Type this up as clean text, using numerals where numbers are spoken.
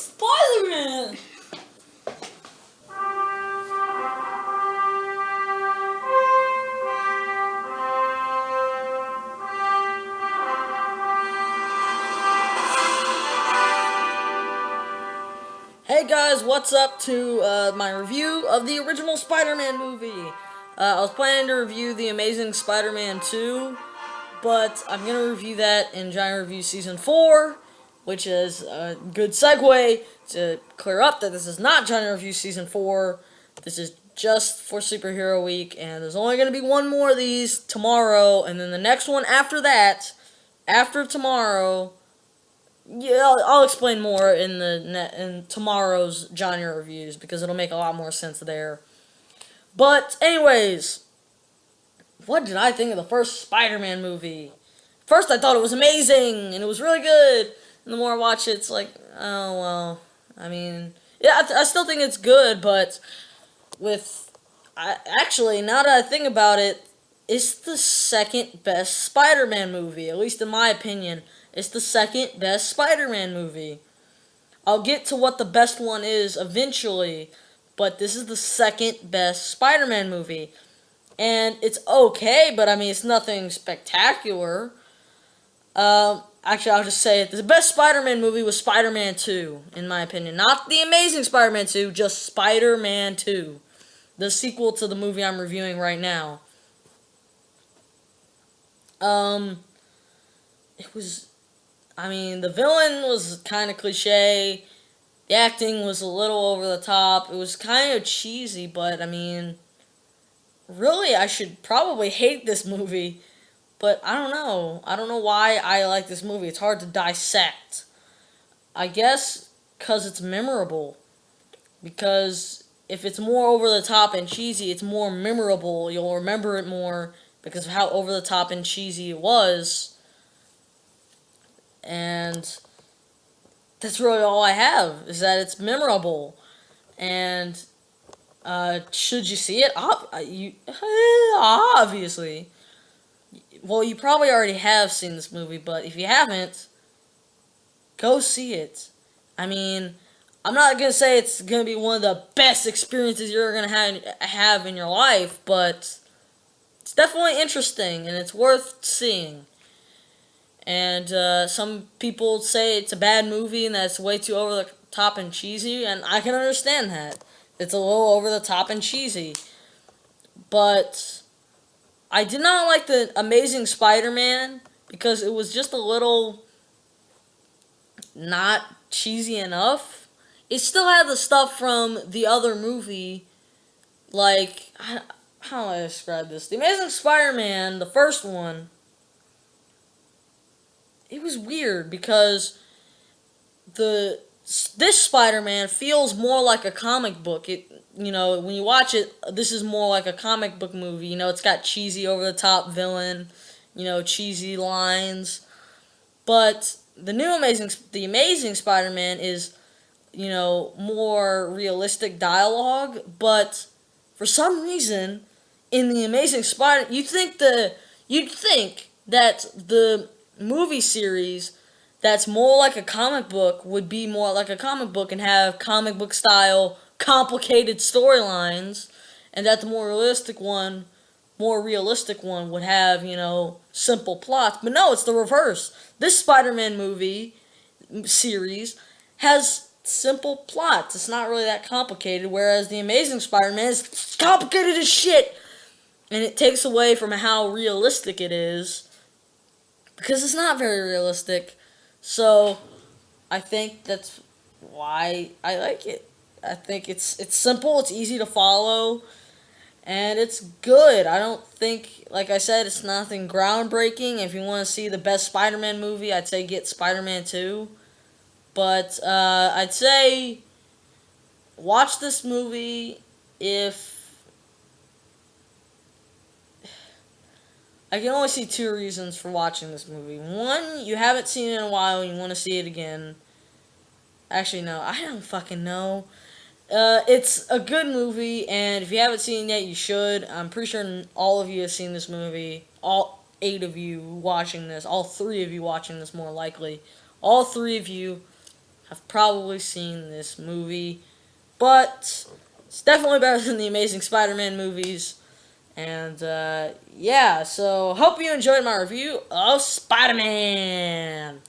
Spider-Man! Hey guys, what's up to my review of the original Spider-Man movie? I was planning to review The Amazing Spider-Man 2, but I'm going to review that in Johny Review Season 4, which is a good segue to clear up that this is not Johny Review Season 4. This is just for Superhero Week, and there's only going to be one more of these tomorrow, and then the next one after that, after tomorrow. Yeah, I'll explain more in tomorrow's genre reviews because it'll make a lot more sense there. But anyways, what did I think of the first Spider-Man movie? First, I thought it was amazing and it was really good. And the more I watch it, it's like, oh well. I mean, yeah, I still think it's good, but actually, now that I think about it, it's the second best Spider-Man movie, at least in my opinion. It's the second best Spider-Man movie. I'll get to what the best one is eventually, but this is the second best Spider-Man movie. And it's okay, but I mean, it's nothing spectacular. Actually, I'll just say it. The best Spider-Man movie was Spider-Man 2, in my opinion. Not The Amazing Spider-Man 2, just Spider-Man 2. The sequel to the movie I'm reviewing right now. It was... I mean, the villain was kind of cliche. The acting was a little over the top. It was kind of cheesy, but I mean, really, I should probably hate this movie. But I don't know. I don't know why I like this movie. It's hard to dissect. I guess because it's memorable. Because if it's more over the top and cheesy, it's more memorable. You'll remember it more because of how over the top and cheesy it was. And that's really all I have, is that it's memorable. And should you see it? Obviously. Well, you probably already have seen this movie, but if you haven't, go see it. I mean, I'm not going to say it's going to be one of the best experiences you're going to have in your life, but it's definitely interesting, and it's worth seeing. And some people say it's a bad movie and that it's way too over the top and cheesy, and I can understand that. It's a little over the top and cheesy. But I did not like the Amazing Spider-Man because it was just a little not cheesy enough. It still had the stuff from the other movie, like, how do I describe this? The Amazing Spider-Man, the first one, it was weird because this Spider-Man feels more like a comic book. When you watch it, this is more like a comic book movie. It's got cheesy over the top villain, cheesy lines. But the Amazing Spider-Man is, more realistic dialogue, but for some reason in the Amazing Spider, you'd think that the movie series that's more like a comic book would be more like a comic book and have comic book style complicated storylines, and that the more realistic one would have, simple plots. But no, it's the reverse. This Spider-Man movie series has simple plots. It's not really that complicated, whereas the Amazing Spider-Man is complicated as shit, and it takes away from how realistic it is. Because it's not very realistic. So, I think that's why I like it. I think it's simple, it's easy to follow, and it's good. I don't think, like I said, it's nothing groundbreaking. If you want to see the best Spider-Man movie, I'd say get Spider-Man 2. But I'd say watch this movie if... I can only see two reasons for watching this movie. One, you haven't seen it in a while and you want to see it again. Actually, no, I don't fucking know. It's a good movie, and if you haven't seen it yet, you should. I'm pretty sure all of you have seen this movie. All 8 of you watching this. All 3 of you watching this, more likely. All 3 of you have probably seen this movie, but it's definitely better than the Amazing Spider-Man movies. And yeah, so hope you enjoyed my review of Spider-Man.